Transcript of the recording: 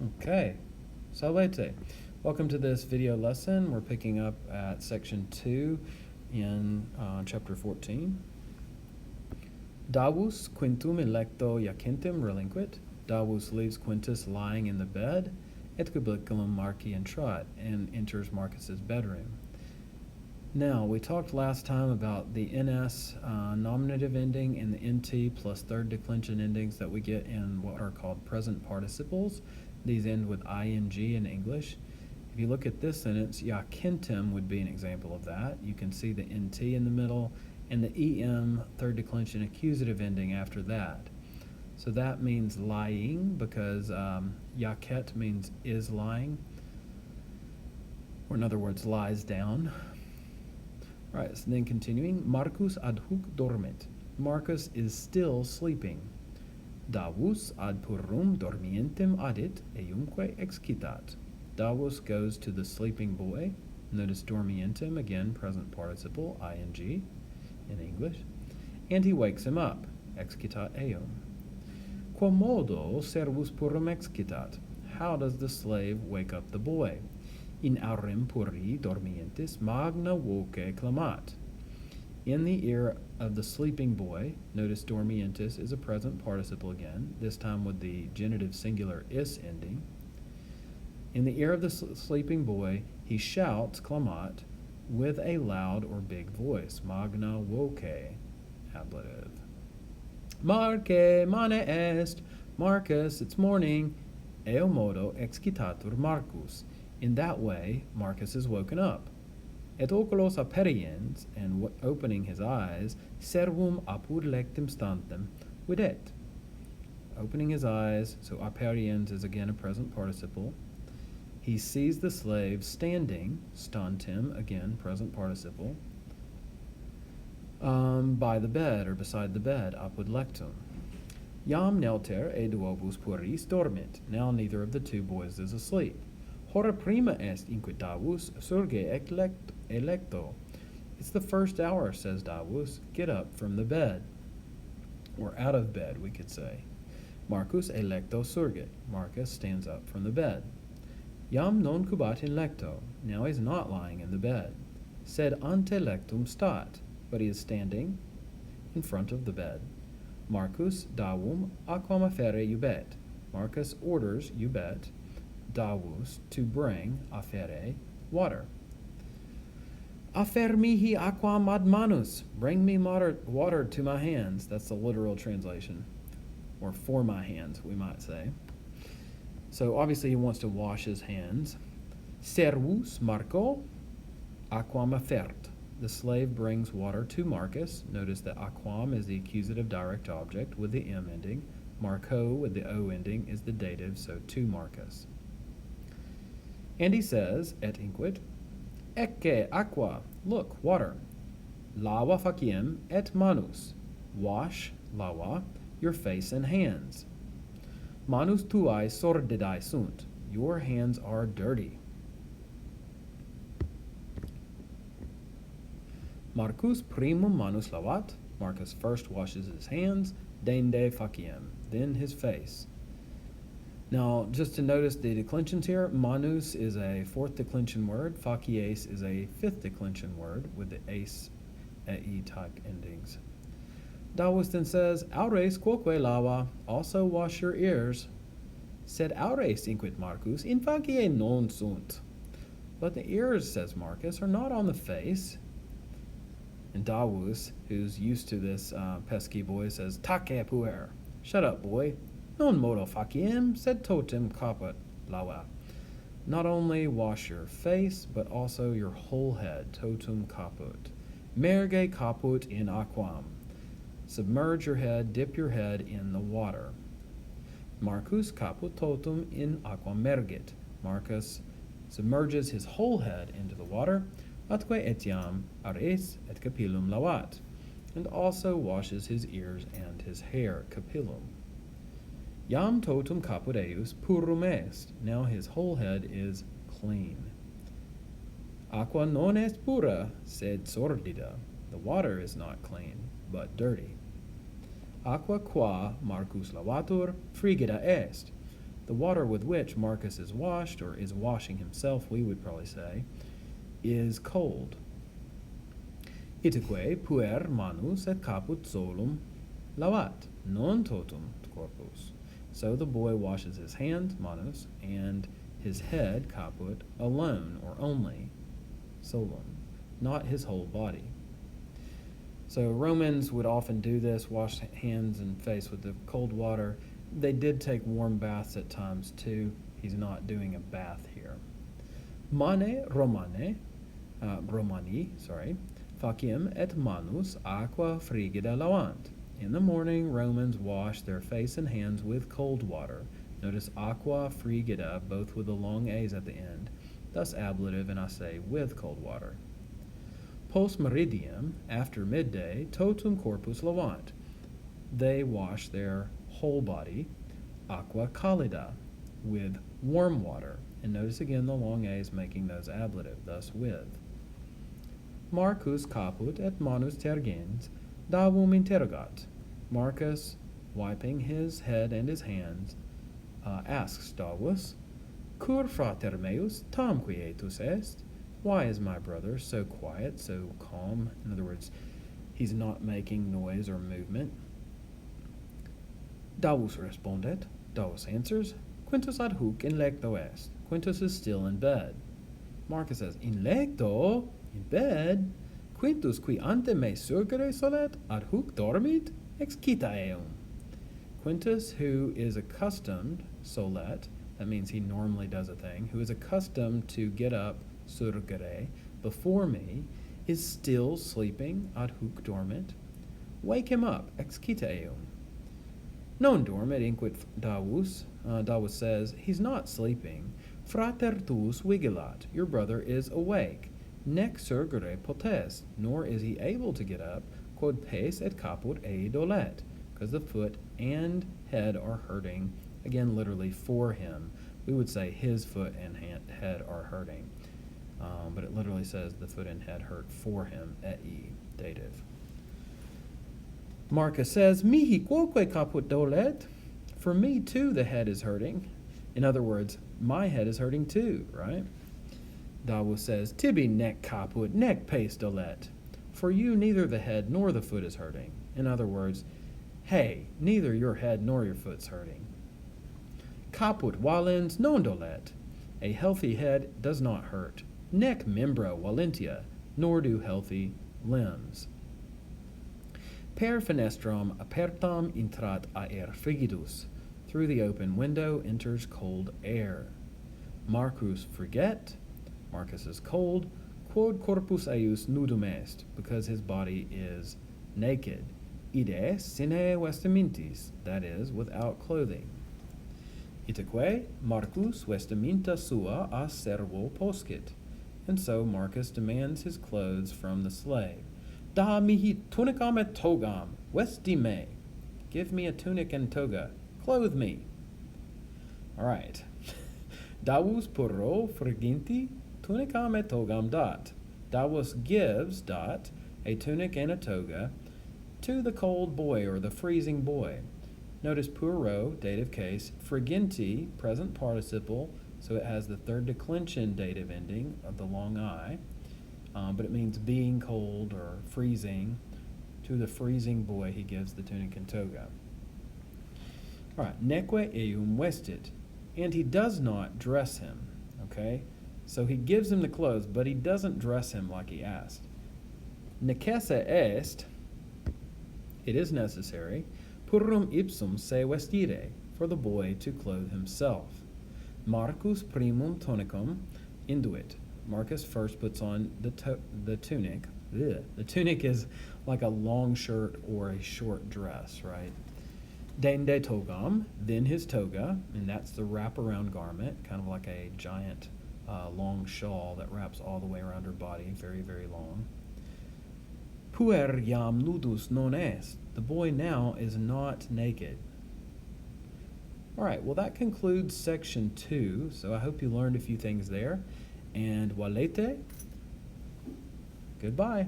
Okay, salvete. Welcome to this video lesson. We're picking up at section 2 in chapter 14. Davus quintum electo jacentem relinquit. Davus leaves Quintus lying in the bed, et cubiculum Marci intrat, and enters Marcus's bedroom. Now, we talked last time about the NS nominative ending and the NT plus third declension endings that we get in what are called present participles. These end with ing in English. If you look at this sentence, jacentem would be an example of that. You can see the NT in the middle and the EM third declension accusative ending after that. So that means lying because jacet means is lying, or in other words, lies down. Right, so then continuing, Marcus ad huc dormit. Marcus is still sleeping. Davus ad purrum dormientem adit eumque excitat. Davus goes to the sleeping boy. Notice dormientem, again, present participle, ing, in English. And he wakes him up, excitat eum. Quomodo servus purrum excitat. How does the slave wake up the boy? In aurem puri dormientis magna voce clamat. In the ear of the sleeping boy, notice dormientis is a present participle again, this time with the genitive singular is ending. In the ear of the sleeping boy, he shouts clamat with a loud or big voice, magna voce, ablative. Marce, mane est, Marcus, it's morning, eo modo excitatur Marcus. In that way, Marcus is woken up. Et oculos aperiens, and opening his eyes, servum apud lectum stantem videt. Opening his eyes, so aperiens is again a present participle. He sees the slave standing, stantem, again present participle, by the bed or beside the bed, apud lectum. Jam nelter e duobus puris dormit. Now neither of the two boys is asleep. Hora prima est inquit Davus surge electo. It's the first hour, says Davus. Get up from the bed. Or out of bed, we could say. Marcus electo surget. Marcus stands up from the bed. Jam non cubat in lecto. Now he's not lying in the bed. Sed ante lectum stat. But he is standing in front of the bed. Marcus davum aquam afere iubet. Marcus orders iubet Davus to bring afere water. Affer mihi aquam ad manus. Bring me water to my hands. That's the literal translation. Or for my hands, we might say. So obviously he wants to wash his hands. Servus Marco aquam affert. The slave brings water to Marcus. Notice that aquam is the accusative direct object with the M ending. Marco with the O ending is the dative, so to Marcus. And he says, et inquit, ecce aqua, look, water. Lava faciem et manus, wash, lava, your face and hands. Manus tuae sordidae sunt, your hands are dirty. Marcus primum manus lavat, Marcus first washes his hands, dende faciem, then his face. Now, just to notice the declensions here, manus is a fourth declension word, facies is a fifth declension word with the ace, e type endings. Davus then says, aures quoque lava, also wash your ears. Sed aures inquit Marcus, in facie non sunt. But the ears, says Marcus, are not on the face. And Davus, who's used to this pesky boy, says, tace puer, shut up, boy. Non modo faciem, sed totem caput lava. Not only wash your face, but also your whole head, totum caput. Merge caput in aquam. Submerge your head, dip your head in the water. Marcus caput totum in aquam mergit. Marcus submerges his whole head into the water. Atque etiam ares et capillum lavat. And also washes his ears and his hair, capillum. Jam totum caput eius purum est. Now his whole head is clean. Aqua non est pura, sed sordida. The water is not clean, but dirty. Aqua qua Marcus lavatur frigida est. The water with which Marcus is washed, or is washing himself, we would probably say, is cold. Itaque puer manus et caput solum lavat, non totum corpus. So the boy washes his hands, manus, and his head, caput, alone, or only, solum, not his whole body. So Romans would often do this, wash hands and face with the cold water. They did take warm baths at times too. He's not doing a bath here. Romani, faciem et manus aqua frigida lavant. In the morning, Romans washed their face and hands with cold water. Notice aqua frigida, both with the long A's at the end, thus ablative, and I say with cold water. Post meridium, after midday, totum corpus lavant. They wash their whole body, aqua calida, with warm water. And notice again the long A's making those ablative, thus with. Marcus caput et manus tergens, davum interrogat. Marcus, wiping his head and his hands, asks Davus, Cur frater meus tam quietus est? Why is my brother so quiet, so calm? In other words, he's not making noise or movement. Davus respondet. Davus answers, Quintus ad huc in lecto est. Quintus is still in bed. Marcus says, In lecto? In bed? Quintus qui ante me surgere solet ad huc dormit? Excita eum. Quintus, who is accustomed, solet, that means he normally does a thing, who is accustomed to get up, surgere, before me, is still sleeping, ad huc dormit. Wake him up, excita eum. Non dormit inquit Davus. Davus says, he's not sleeping. Frater tuus vigilat, your brother is awake. Nec surgere potest, nor is he able to get up, quod pes et caput ei dolet, because the foot and head are hurting. Again, literally for him. We would say his foot and head are hurting. But it literally says the foot and head hurt for him, ei, dative. Marcus says, Mihi quoque caput dolet, for me too the head is hurting. In other words, my head is hurting too, right? Davus says, Tibi nec caput nec pes dolet, for you neither the head nor the foot is hurting. In other words, hey, neither your head nor your foot's hurting. Caput valens non dolet, a healthy head does not hurt. Nec membra valentia, nor do healthy limbs. Per fenestram apertam intrat aer frigidus. Through the open window enters cold air. Marcus forget. Marcus is cold. Quod corpus eius nudum est, because his body is naked. Ide sine vestimentis, that is, without clothing. Itaque Marcus vestimenta sua a servo poscit. And so Marcus demands his clothes from the slave. Da mihi tunicam et togam, vesti me. Give me a tunic and toga. Clothe me. All right. Davus purro friginti tunicam et togam dat. Davus gives, dot, a tunic and a toga to the cold boy or the freezing boy. Notice purro, dative case, friginti, present participle, so it has the third declension dative ending of the long I, but it means being cold or freezing. To the freezing boy he gives the tunic and toga. All right, neque eum vestit, and he does not dress him, okay? So he gives him the clothes, but he doesn't dress him like he asked. Necesse est, it is necessary, purrum ipsum se vestire, for the boy to clothe himself. Marcus primum tunicum induit. Marcus first puts on the tunic. Ugh. The tunic is like a long shirt or a short dress, right? Dende togam, then his toga, and that's the wraparound garment, kind of like a giant long shawl that wraps all the way around her body, very, very long. Puer iam nudus non est. The boy now is not naked. All right, well, that concludes section 2, so I hope you learned a few things there. And valete, goodbye.